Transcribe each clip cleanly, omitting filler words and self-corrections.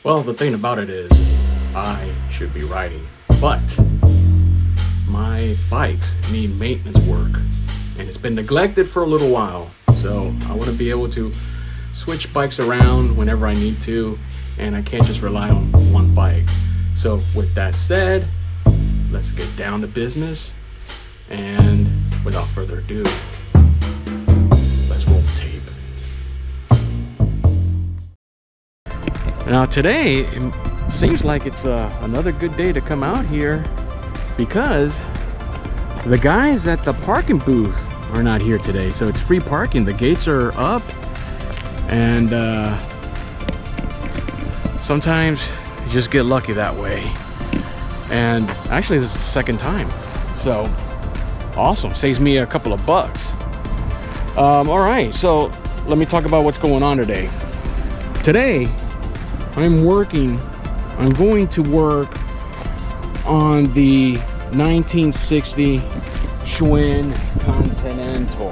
Well, the thing about it is, I should be riding, but my bikes need maintenance work, and it's been neglected for a little while. So I want to be able to switch bikes around whenever I need to, and I can't just rely on one bike. So with that said, let's get down to business, and without further ado, let's roll the tape. Now today, it seems like it's another good day to come out here because the guys at the parking booth are not here today. So it's free parking. The gates are up, and sometimes you just get lucky that way. And actually this is the second time. So awesome. Saves me a couple of bucks. All right, so let me talk about what's going on today. Today, I'm going to work on the 1960 Schwinn Continental.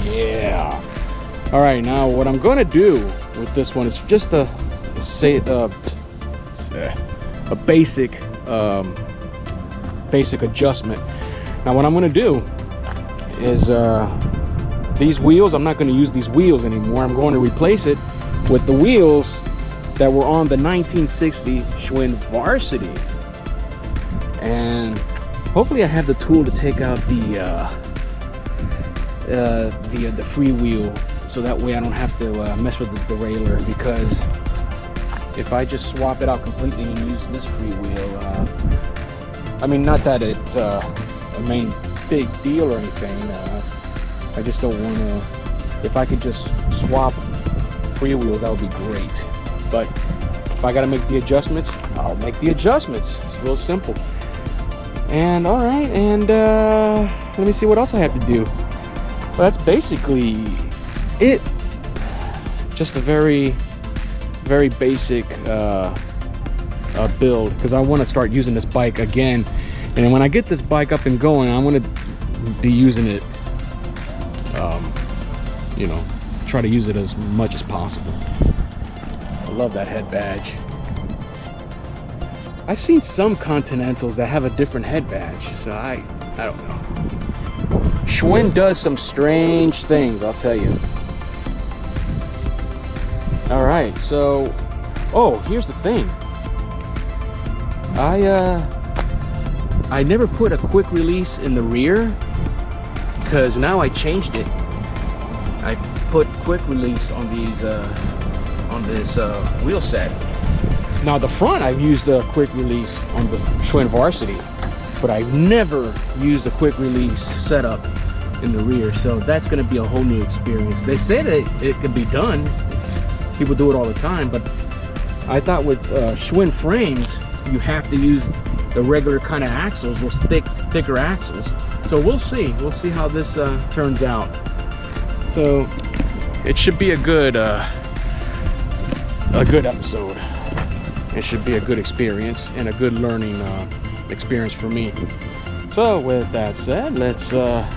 Yeah. All right, now what I'm going to do with this one is just a basic adjustment. Now what I'm going to do is these wheels, I'm not going to use these wheels anymore. I'm going to replace it with the wheels that were on the 1960 Schwinn Varsity, and hopefully I have the tool to take out the freewheel, so that way I don't have to mess with the derailleur, because if I just swap it out completely and use this freewheel, I mean, not that it's a main big deal or anything, I just don't want to. If I could just swap freewheels, that would be great. But if I gotta make the adjustments, I'll make the adjustments. It's real simple. And all right, and let me see what else I have to do. Well, that's basically it. Just a very basic build, because I want to start using this bike again. And when I get this bike up and going, I want to be using it, you know, try to use it as much as possible. I love that head badge. I've seen some Continentals that have a different head badge, so I don't know. Schwinn does some strange things, I'll tell you. All right, so, oh, here's the thing. I never put a quick release in the rear, because now I changed it. I put quick release on these on this wheel set. Now the front, I've used a quick release on the Schwinn Varsity, but I've never used a quick release setup in the rear, so that's going to be a whole new experience. They say that it can be done. People do it all the time, but I thought with Schwinn frames, you have to use the regular kind of axles, those thicker axles. So we'll see how this turns out. So it should be a good episode. It should be a good experience and a good learning experience for me. So with that said, let's get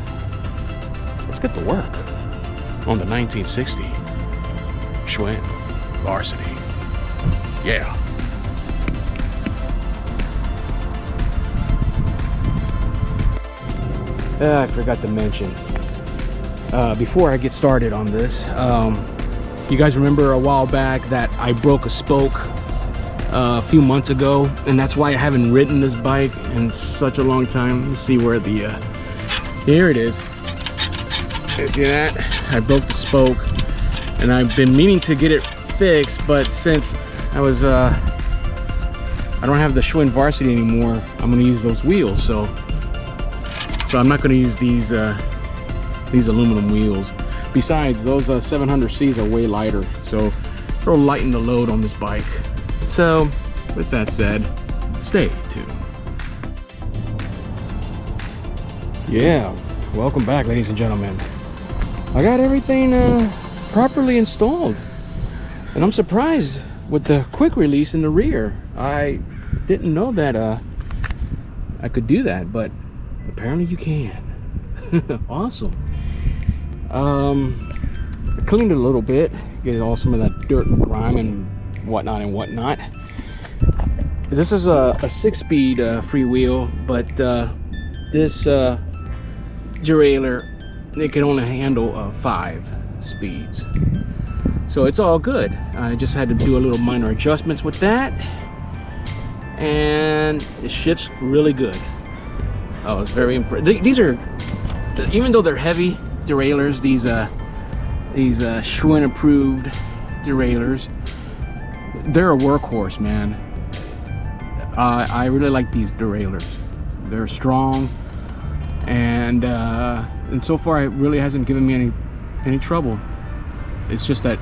to work on the 1960 Schwinn Varsity. Yeah. I forgot to mention, before I get started on this, you guys remember a while back that I broke a spoke a few months ago, and that's why I haven't ridden this bike in such a long time. Let me see where the here it is. You see that? I broke the spoke, and I've been meaning to get it fixed, but since I don't have the Schwinn Varsity anymore, I'm gonna use those wheels. So I'm not gonna use these aluminum wheels. Besides, those 700Cs are way lighter, so it'll lighten the load on this bike. So with that said, stay tuned. Yeah, welcome back, ladies and gentlemen. I got everything properly installed, and I'm surprised with the quick release in the rear. I didn't know that I could do that, but apparently you can. Awesome. I cleaned it a little bit, get all some of that dirt and grime and whatnot and whatnot. This is a 6-speed freewheel, but this derailleur, it can only handle 5 speeds. So it's all good. I just had to do a little minor adjustments with that, and it shifts really good. I was very impressed. These are, even though they're heavy derailleurs, these Schwinn approved derailleurs, they're a workhorse, man. I really like these derailleurs. They're strong, and so far it really hasn't given me any trouble. It's just that,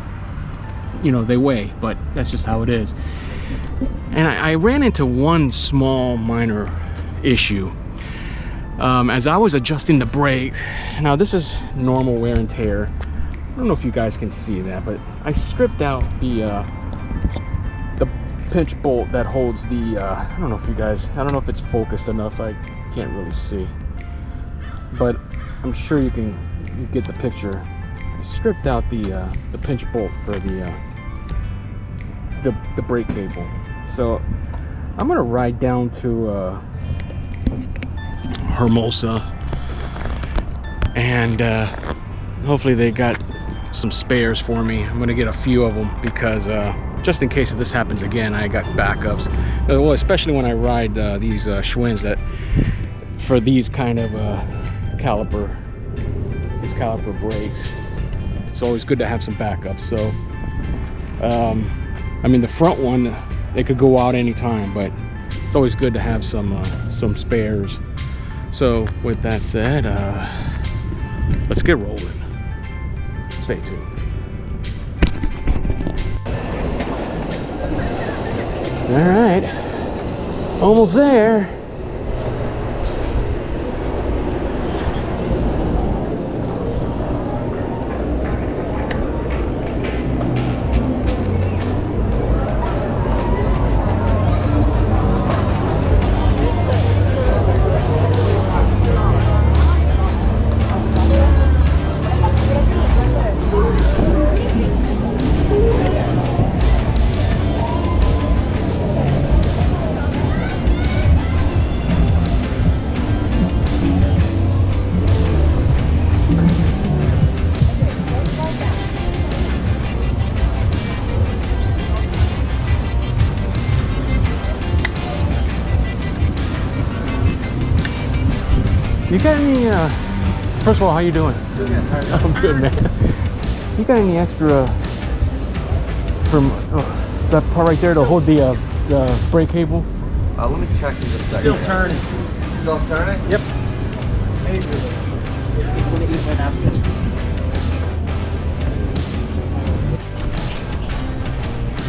you know, they weigh, but that's just how it is. And I ran into one small minor issue as I was adjusting the brakes. Now this is normal wear and tear. I don't know if you guys can see that, but I stripped out the pinch bolt that holds the I don't know if you guys, I don't know if it's focused enough, I can't really see, but I'm sure you get the picture. I stripped out the pinch bolt for the brake cable. So I'm gonna ride down to Hermosa, and hopefully they got some spares for me. I'm gonna get a few of them because just in case if this happens again, I got backups. Well, especially when I ride these Schwinns, that for these kind of caliper brakes, it's always good to have some backups. So I mean, the front one, they could go out anytime, but it's always good to have some spares. So with that said, let's get rolling. Stay tuned. All right, almost there. You got any, first of all, how you doing? Good, man. I'm good, man. You got any extra from that part right there to hold the brake cable? Let me check in just a second. Still turning. Still turning? Yep.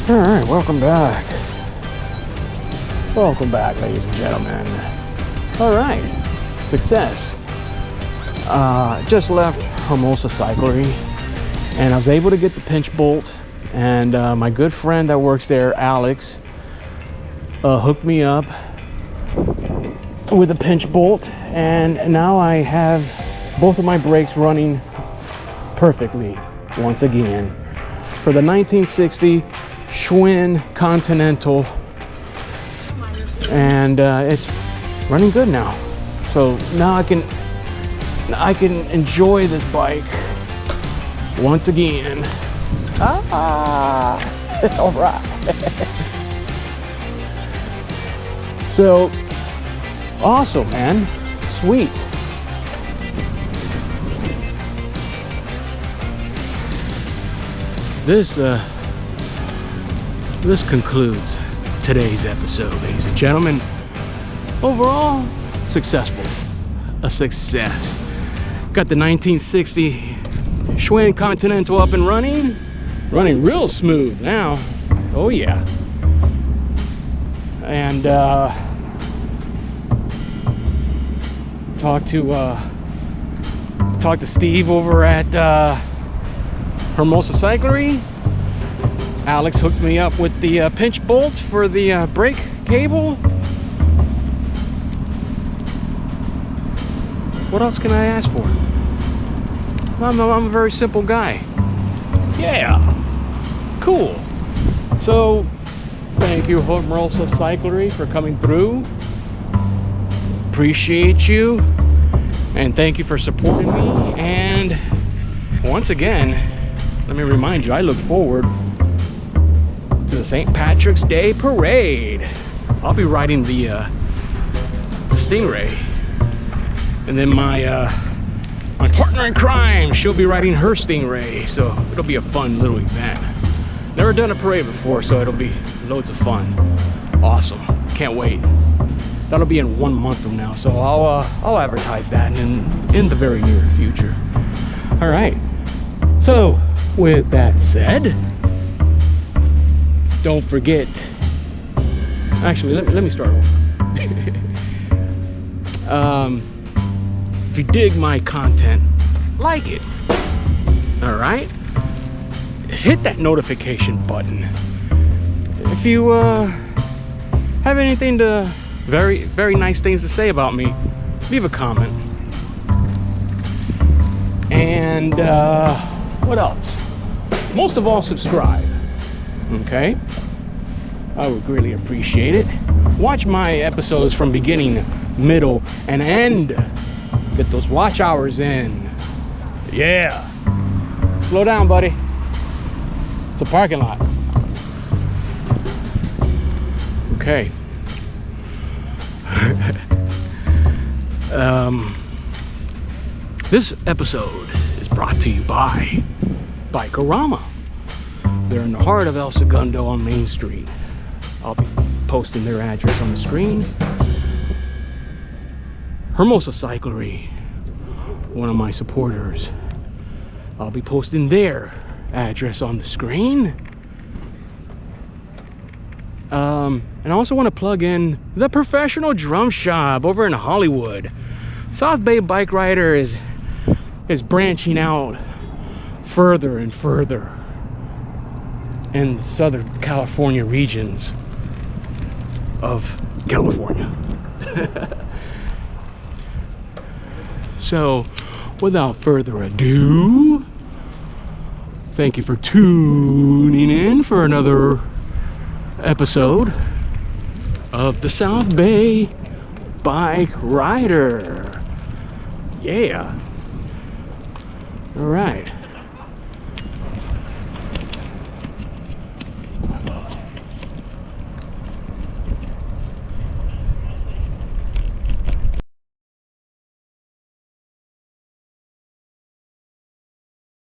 All right, welcome back. Welcome back, ladies and gentlemen. All right, success. Just left Hermosa Cyclery, and I was able to get the pinch bolt, and my good friend that works there, Alex, hooked me up with a pinch bolt, and now I have both of my brakes running perfectly once again for the 1960 Schwinn Continental, and it's running good now. So now I can enjoy this bike once again. All right. So awesome, man. Sweet. This concludes today's episode, ladies and gentlemen. Overall, successful. A success. Got the 1960 Schwinn Continental up and running real smooth now. Oh yeah. And talk to Steve over at Hermosa Cyclery. Alex hooked me up with the pinch bolt for the brake cable. What else can I ask for? I'm a very simple guy. Yeah, cool. So thank you, Hermosa Cyclery, for coming through. Appreciate you, and thank you for supporting me. And once again, let me remind you, I look forward to the St. Patrick's Day Parade. I'll be riding the Stingray, and then my partner in crime, she'll be riding her Stingray. So it'll be a fun little event. Never done a parade before, so it'll be loads of fun. Awesome, can't wait. That'll be in 1 month from now, so I'll advertise that in the very near future. All right, so with that said, don't forget, actually let me start over. If you dig my content, like it. All right, hit that notification button. If you have anything to very nice things to say about me, leave a comment. And what else? Most of all, subscribe. Okay, I would really appreciate it. Watch my episodes from beginning, middle, and end. Get those watch hours in. Yeah. Slow down, buddy. It's a parking lot. Okay. This episode is brought to you by Bikerama. They're in the heart of El Segundo on Main Street. I'll be posting their address on the screen. Hermosa Cyclery, one of my supporters. I'll be posting their address on the screen. And I also want to plug in the Professional Drum Shop over in Hollywood. South Bay Bike Rider is branching out further and further in Southern California regions of California. So, without further ado, thank you for tuning in for another episode of the South Bay Bike Rider. Yeah. All right.